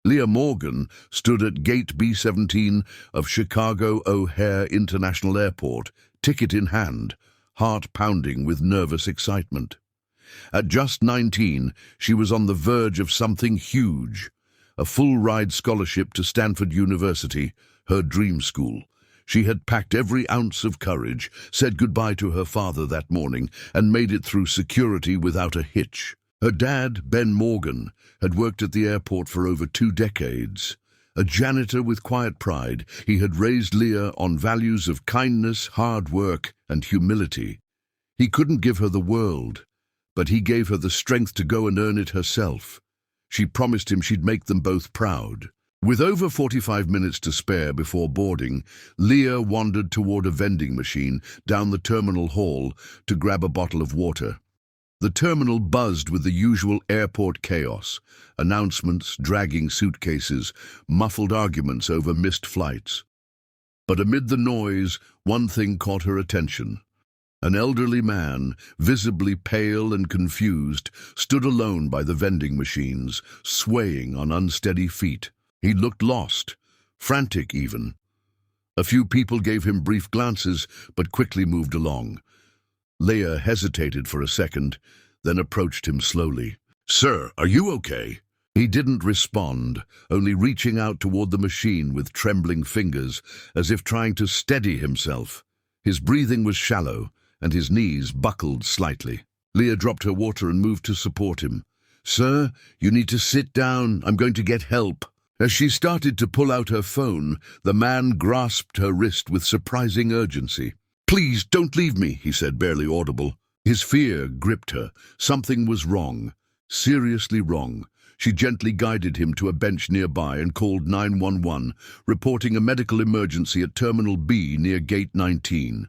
Leah Morgan stood at Gate B-17 of Chicago O'Hare International Airport, ticket in hand, heart pounding with nervous excitement. At just 19, she was on the verge of something huge. A full-ride scholarship to Stanford University, her dream school. She had packed every ounce of courage, said goodbye to her father that morning, and made it through security without a hitch. Her dad, Ben Morgan, had worked at the airport for over 2 decades. A janitor with quiet pride, he had raised Leah on values of kindness, hard work, and humility. He couldn't give her the world, but he gave her the strength to go and earn it herself. She promised him she'd make them both proud. With over 45 minutes to spare before boarding, Leah wandered toward a vending machine down the terminal hall to grab a bottle of water. The terminal buzzed with the usual airport chaos, announcements, dragging suitcases, muffled arguments over missed flights. But amid the noise, one thing caught her attention. An elderly man, visibly pale and confused, stood alone by the vending machines, swaying on unsteady feet. He looked lost, frantic even. A few people gave him brief glances, but quickly moved along. Leah hesitated for a second, then approached him slowly. "Sir, are you okay?" He didn't respond, only reaching out toward the machine with trembling fingers, as if trying to steady himself. His breathing was shallow, and his knees buckled slightly. Leah dropped her water and moved to support him. "Sir, you need to sit down. I'm going to get help." As she started to pull out her phone, the man grasped her wrist with surprising urgency. "Please, don't leave me," he said, barely audible. His fear gripped her. Something was wrong, seriously wrong. She gently guided him to a bench nearby and called 911, reporting a medical emergency at Terminal B near Gate 19.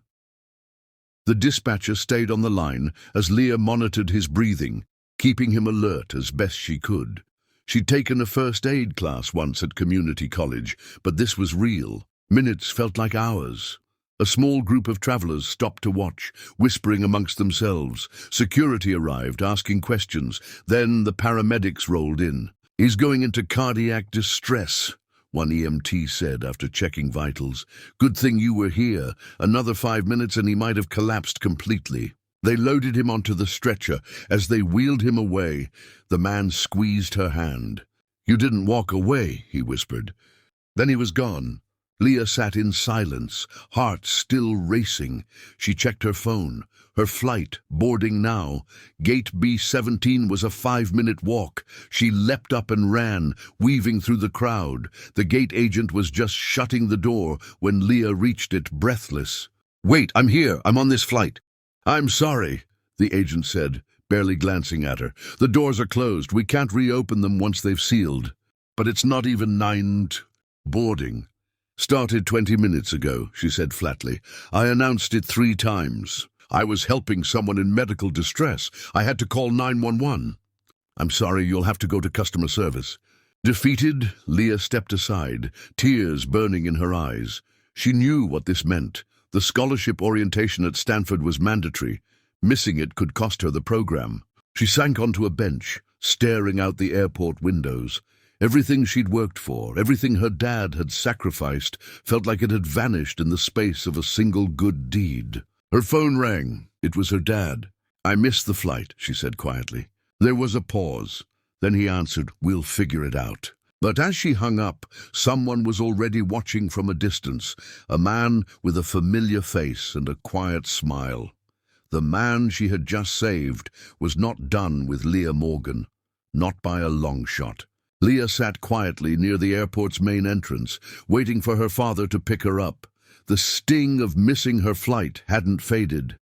The dispatcher stayed on the line as Leah monitored his breathing, keeping him alert as best she could. She'd taken a first aid class once at community college, but this was real. Minutes felt like hours. A small group of travelers stopped to watch, whispering amongst themselves. Security arrived, asking questions. Then the paramedics rolled in. "He's going into cardiac distress," one EMT said after checking vitals. "Good thing you were here. Another 5 minutes and he might have collapsed completely." They loaded him onto the stretcher. As they wheeled him away, the man squeezed her hand. "You didn't walk away," he whispered. Then he was gone. Leah sat in silence, heart still racing. She checked her phone. Her flight, boarding now. Gate B-17 was a 5-minute walk. She leapt up and ran, weaving through the crowd. The gate agent was just shutting the door when Leah reached it, breathless. "Wait, I'm here. I'm on this flight." "I'm sorry," the agent said, barely glancing at her. "The doors are closed. We can't reopen them once they've sealed." "But it's not even 9 boarding." "Started 20 minutes ago," she said flatly. "I announced it 3 times. I was helping someone in medical distress. I had to call 911. "I'm sorry, you'll have to go to customer service." Defeated, Leah stepped aside, tears burning in her eyes. She knew what this meant. The scholarship orientation at Stanford was mandatory. Missing it could cost her the program. She sank onto a bench, staring out the airport windows. Everything she'd worked for, everything her dad had sacrificed, felt like it had vanished in the space of a single good deed. Her phone rang. It was her dad. "I missed the flight," she said quietly. There was a pause. Then he answered, "We'll figure it out." But as she hung up, someone was already watching from a distance, a man with a familiar face and a quiet smile. The man she had just saved was not done with Leah Morgan, not by a long shot. Leah sat quietly near the airport's main entrance, waiting for her father to pick her up. The sting of missing her flight hadn't faded.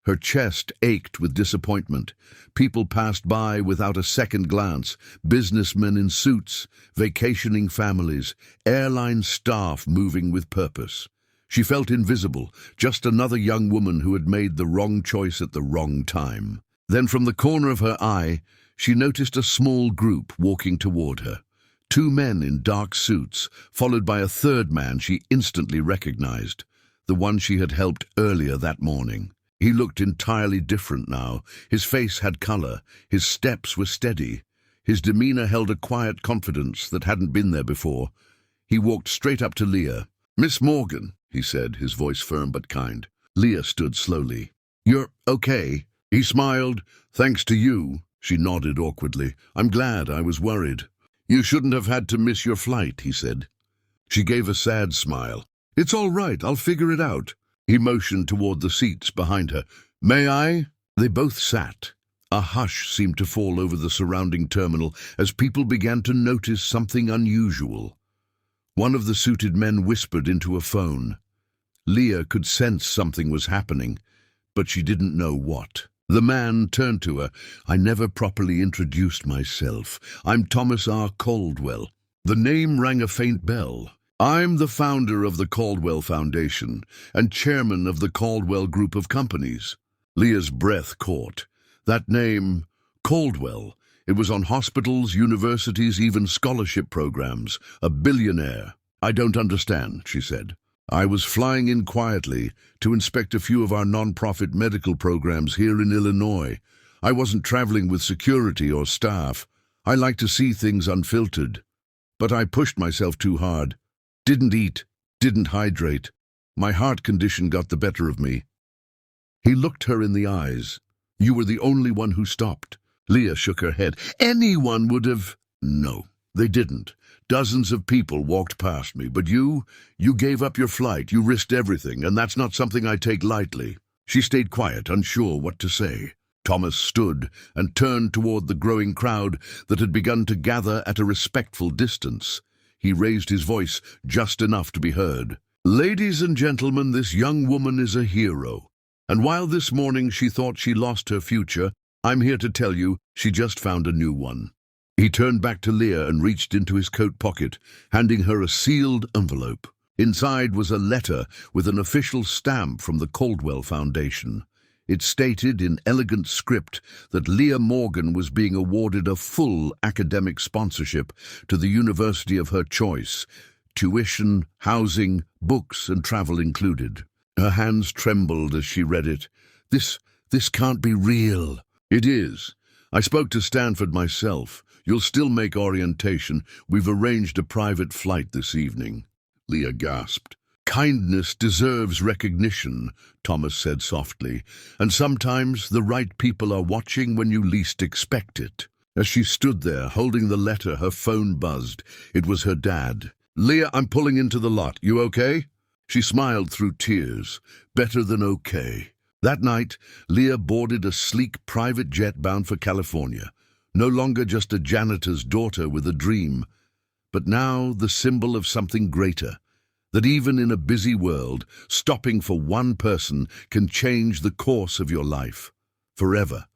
Her chest ached with disappointment. People passed by without a second glance, businessmen in suits, vacationing families, airline staff moving with purpose. She felt invisible, just another young woman who had made the wrong choice at the wrong time. Then from the corner of her eye, she noticed a small group walking toward her. 2 men in dark suits, followed by a third man she instantly recognized, the one she had helped earlier that morning. He looked entirely different now. His face had color, his steps were steady. His demeanor held a quiet confidence that hadn't been there before. He walked straight up to Leah. "Miss Morgan," he said, his voice firm but kind. Leah stood slowly. "You're okay?" He smiled. "Thanks to you." She nodded awkwardly. "I'm glad. I was worried." "You shouldn't have had to miss your flight," he said. She gave a sad smile. "It's all right. I'll figure it out." He motioned toward the seats behind her. "May I?" They both sat. A hush seemed to fall over the surrounding terminal as people began to notice something unusual. One of the suited men whispered into a phone. Leah could sense something was happening, but she didn't know what. The man turned to her. "I never properly introduced myself. I'm Thomas R. Caldwell." The name rang a faint bell. "I'm the founder of the Caldwell Foundation and chairman of the Caldwell Group of Companies." Leah's breath caught. That name, Caldwell, it was on hospitals, universities, even scholarship programs. A billionaire. "I don't understand," she said. "I was flying in quietly to inspect a few of our non-profit medical programs here in Illinois. I wasn't traveling with security or staff. I like to see things unfiltered. But I pushed myself too hard. Didn't eat, didn't hydrate. My heart condition got the better of me." He looked her in the eyes. "You were the only one who stopped." Leah shook her head. "Anyone would have—" "No, they didn't. Dozens of people walked past me, but you gave up your flight, you risked everything, and that's not something I take lightly." She stayed quiet, unsure what to say. Thomas stood and turned toward the growing crowd that had begun to gather at a respectful distance. He raised his voice just enough to be heard. "Ladies and gentlemen, this young woman is a hero. And while this morning she thought she lost her future, I'm here to tell you she just found a new one." He turned back to Leah and reached into his coat pocket, handing her a sealed envelope. Inside was a letter with an official stamp from the Caldwell Foundation. It stated in elegant script that Leah Morgan was being awarded a full academic sponsorship to the university of her choice, tuition, housing, books, and travel included. Her hands trembled as she read it. This can't be real." "It is. I spoke to Stanford myself. You'll still make orientation. We've arranged a private flight this evening." Leah gasped. "Kindness deserves recognition," Thomas said softly, "and sometimes the right people are watching when you least expect it." As she stood there, holding the letter, her phone buzzed. It was her dad. "Leah, I'm pulling into the lot. You okay?" She smiled through tears. Better than okay. That night, Leah boarded a sleek private jet bound for California. No longer just a janitor's daughter with a dream, but now the symbol of something greater. That even in a busy world, stopping for one person can change the course of your life. Forever.